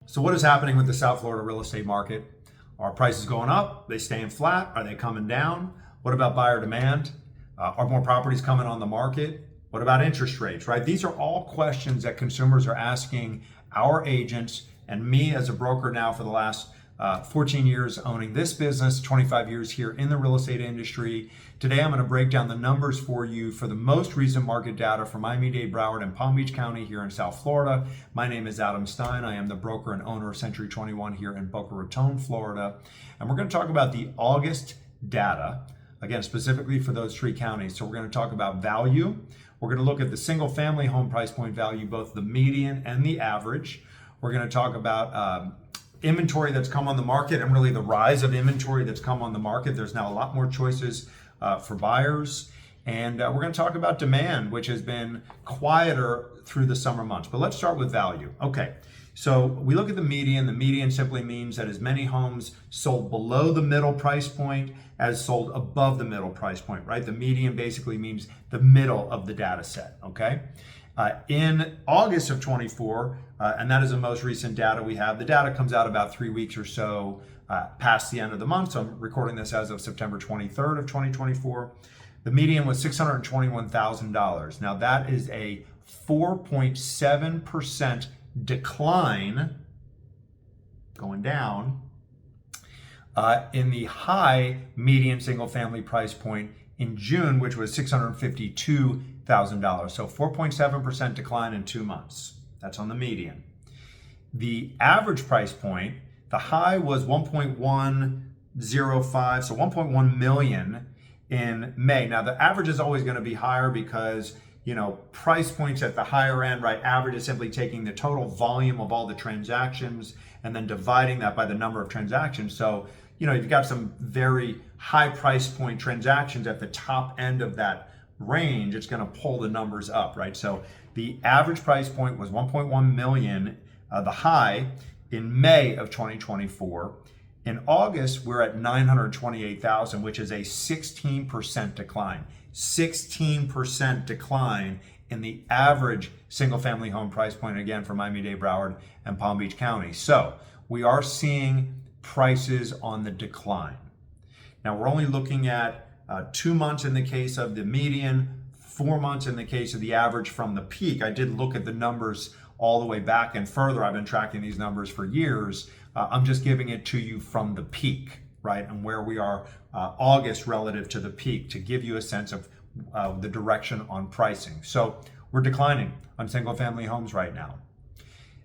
So what is happening with the South Florida real estate market? Are prices going up? They staying flat? Are they coming down? What about buyer demand? Are more properties coming on the market? What about interest rates, right? These are all questions that consumers are asking our agents and me as a broker now for the last 14 years owning this business, 25 years here in the real estate industry. Today, I'm going to break down the numbers for you for the most recent market data for Miami-Dade, Broward, and Palm Beach County here in South Florida. My name is Adam Stein. I am the broker and owner of Century 21 here in Boca Raton, Florida. And we're going to talk about the August data, again, specifically for those three counties. So we're going to talk about value. We're going to look at the single family home price point value, both the median and the average. We're going to talk about inventory that's come on the market and really the rise of inventory that's come on the market. There's now a lot more choices for buyers. And we're going to talk about demand, which has been quieter through the summer months. But let's start with value. Okay, so we look at the median. The median simply means that as many homes sold below the middle price point as sold above the middle price point, right? The median basically means the middle of the data set, okay? In August of 24, and that is the most recent data we have. The data comes out about 3 weeks or so past the end of the month. So I'm recording this as of September 23rd of 2024. The median was $621,000. Now that is a 4.7% decline, going down, in the high median single family price point in June, which was $652,000. So 4.7% decline in 2 months. That's on the median. The average price point, the high was 1.105, so 1.1 million in May. Now the average is always going to be higher because, you know, price points at the higher end, right? Average is simply taking the total volume of all the transactions and then dividing that by the number of transactions. So, you know, you've got some very high price point transactions at the top end of that range. It's going to pull the numbers up, right? So the average price point was 1.1 million, the high in May of 2024. In August, we're at 928,000, which is a 16% decline. 16% decline in the average single family home price point, again, for Miami-Dade, Broward, and Palm Beach County. So we are seeing prices on the decline. Now we're only looking at 2 months in the case of the median, 4 months in the case of the average from the peak. I did look at the numbers all the way back and further. I've been tracking these numbers for years. I'm just giving it to you from the peak, right? And where we are August relative to the peak to give you a sense of the direction on pricing. So we're declining on single family homes right now.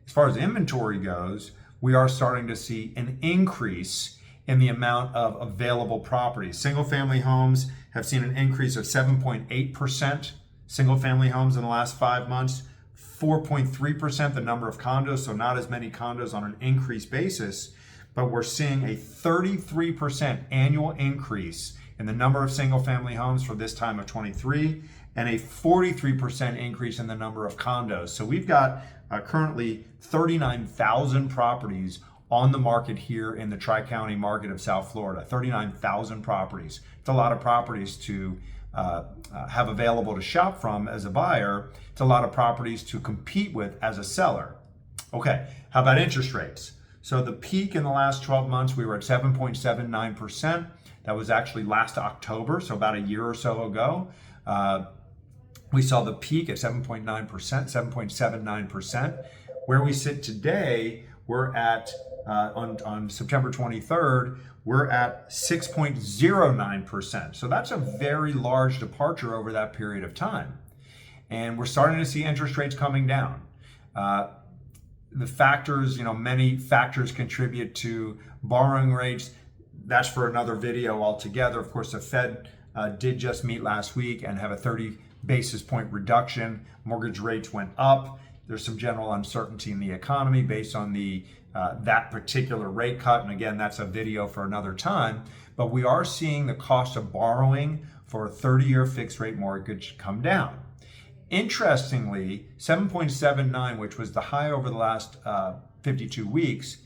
As far as inventory goes, we are starting to see an increase in the amount of available properties. Single family homes have seen an increase of 7.8%, single family homes in the last 5 months, 4.3% the number of condos, so not as many condos on an increased basis, but we're seeing a 33% annual increase in the number of single family homes for this time of 23 and a 43% increase in the number of condos. So we've got currently 39,000 properties on the market here in the Tri-County market of South Florida. 39,000 properties. It's a lot of properties to have available to shop from as a buyer. It's a lot of properties to compete with as a seller. Okay, how about interest rates? So the peak in the last 12 months, we were at 7.79%. That was actually last October, so about a year or so ago. We saw the peak at 7.9%, 7.79%. Where we sit today, we're at, on September 23rd, we're at 6.09%. So that's a very large departure over that period of time. And we're starting to see interest rates coming down. The factors, you know, many factors contribute to borrowing rates. That's for another video altogether. Of course, the Fed did just meet last week and have a 30 basis point reduction. Mortgage rates went up. There's some general uncertainty in the economy based on the that particular rate cut. And again, that's a video for another time. But we are seeing the cost of borrowing for a 30-year fixed rate mortgage come down. Interestingly, 7.79, which was the high over the last 52 weeks,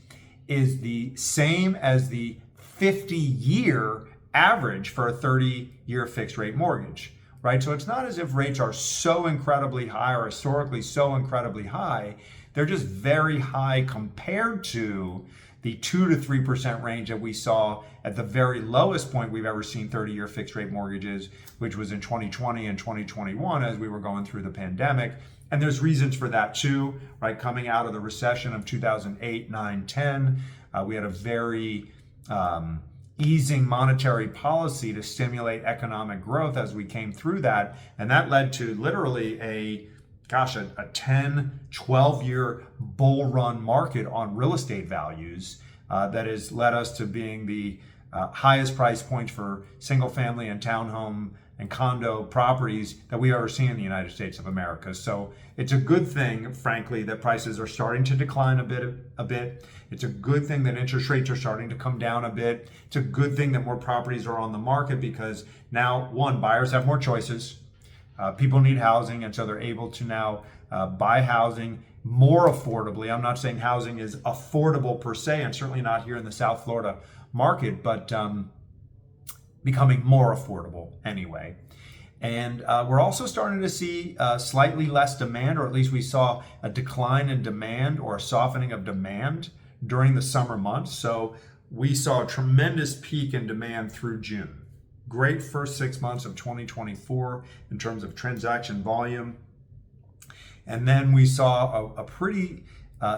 is the same as the 50-year average for a 30-year fixed rate mortgage, right? So it's not as if rates are so incredibly high or historically so incredibly high they're just very high compared to the 2 to 3% range that we saw at the very lowest point we've ever seen 30-year fixed rate mortgages, which was in 2020 and 2021 as we were going through the pandemic. And there's reasons for that too, right? Coming out of the recession of 2008, 9, 10, we had a very easing monetary policy to stimulate economic growth as we came through that. And that led to literally a 10, 12-year bull run market on real estate values that has led us to being the highest price points for single family and townhome and condo properties that we've ever seen in the United States of America. So it's a good thing, frankly, that prices are starting to decline a bit. It's a good thing that interest rates are starting to come down a bit. It's a good thing that more properties are on the market because now, one, buyers have more choices. People need housing, and so they're able to now buy housing more affordably. I'm not saying housing is affordable per se, and certainly not here in the South Florida market, but becoming more affordable anyway. And we're also starting to see slightly less demand, or at least we saw a decline in demand or a softening of demand during the summer months. So we saw a tremendous peak in demand through June. Great first 6 months of 2024 in terms of transaction volume. And then we saw a pretty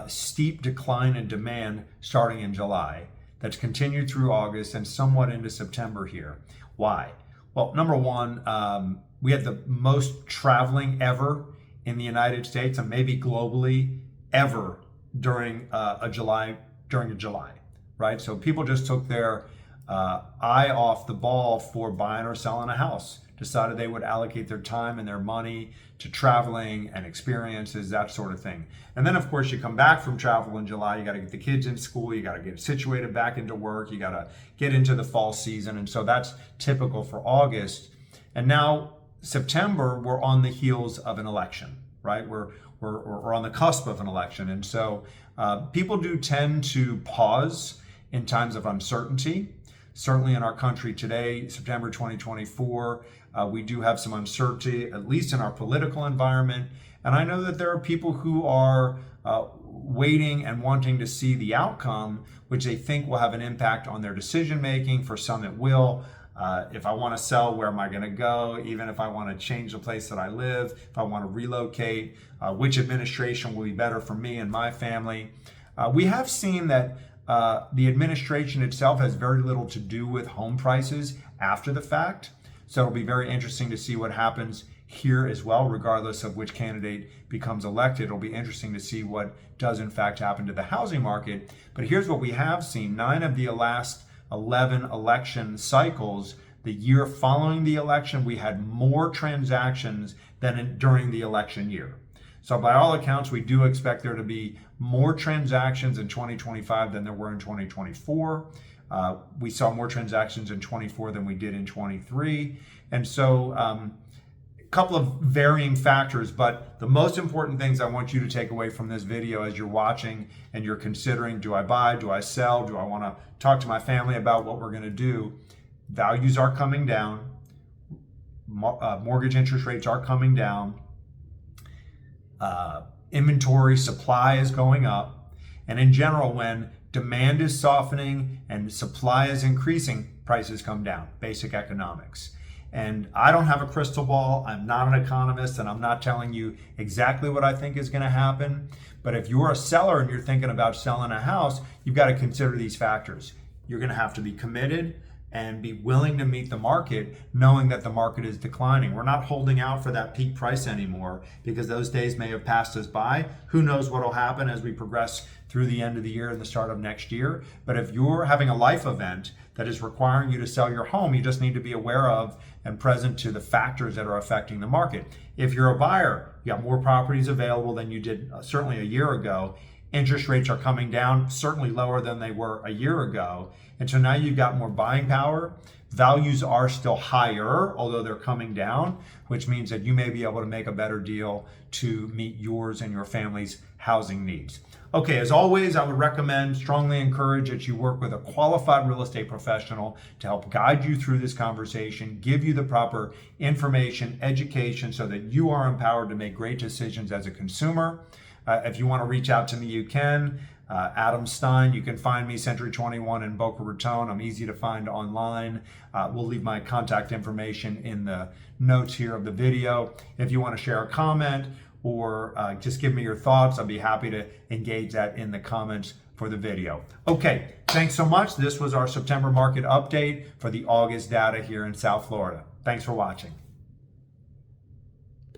steep decline in demand starting in July that's continued through August and somewhat into September here. Why? Well, number one, we had the most traveling ever in the United States and maybe globally ever during July, right? So people just took their eye off the ball for buying or selling a house, decided they would allocate their time and their money to traveling and experiences, that sort of thing. And then of course you come back from travel in July, you got to get the kids in school, you got to get situated back into work, you got to get into the fall season. And so that's typical for August. And now September, we're on the heels of an election, right? We're on the cusp of an election. And so people do tend to pause in times of uncertainty. Certainly in our country today, September 2024, we do have some uncertainty, at least in our political environment. And I know that there are people who are waiting and wanting to see the outcome, which they think will have an impact on their decision making. For some, it will. If I want to sell, where am I going to go? Even if I want to change the place that I live, if I want to relocate, which administration will be better for me and my family? We have seen that the administration itself has very little to do with home prices after the fact. So it'll be very interesting to see what happens here as well, regardless of which candidate becomes elected. It'll be interesting to see what does in fact happen to the housing market. But here's what we have seen. 9 of the last 11 election cycles, the year following the election, we had more transactions than during the election year. So by all accounts, we do expect there to be more transactions in 2025 than there were in 2024. We saw more transactions in 24 than we did in 23. And so a couple of varying factors, but the most important things I want you to take away from this video as you're watching and you're considering, do I buy, do I sell, do I want to talk to my family about what we're going to do? Values are coming down. Mortgage interest rates are coming down. Inventory supply is going up. And in general, when demand is softening and supply is increasing, prices come down. Basic economics. And I don't have a crystal ball. I'm not an economist, and I'm not telling you exactly what I think is going to happen. But if you're a seller and you're thinking about selling a house, you've got to consider these factors. You're going to have to be committed and be willing to meet the market, knowing that the market is declining. We're not holding out for that peak price anymore because those days may have passed us by. Who knows what will happen as we progress through the end of the year and the start of next year. But if you're having a life event that is requiring you to sell your home, you just need to be aware of and present to the factors that are affecting the market. If you're a buyer, you got more properties available than you did certainly a year ago. Interest rates are coming down, certainly lower than they were a year ago. And so now you've got more buying power. Values are still higher, although they're coming down, which means that you may be able to make a better deal to meet yours and your family's housing needs. Okay, as always, I would strongly encourage that you work with a qualified real estate professional to help guide you through this conversation, give you the proper information, education, so that you are empowered to make great decisions as a consumer. If you want to reach out to me, you can. Adam Stein, you can find me, Century 21 in Boca Raton. I'm easy to find online. We'll leave my contact information in the notes here of the video. If you want to share a comment or just give me your thoughts, I'll be happy to engage that in the comments for the video. Okay, thanks so much. This was our September market update for the August data here in South Florida. Thanks for watching.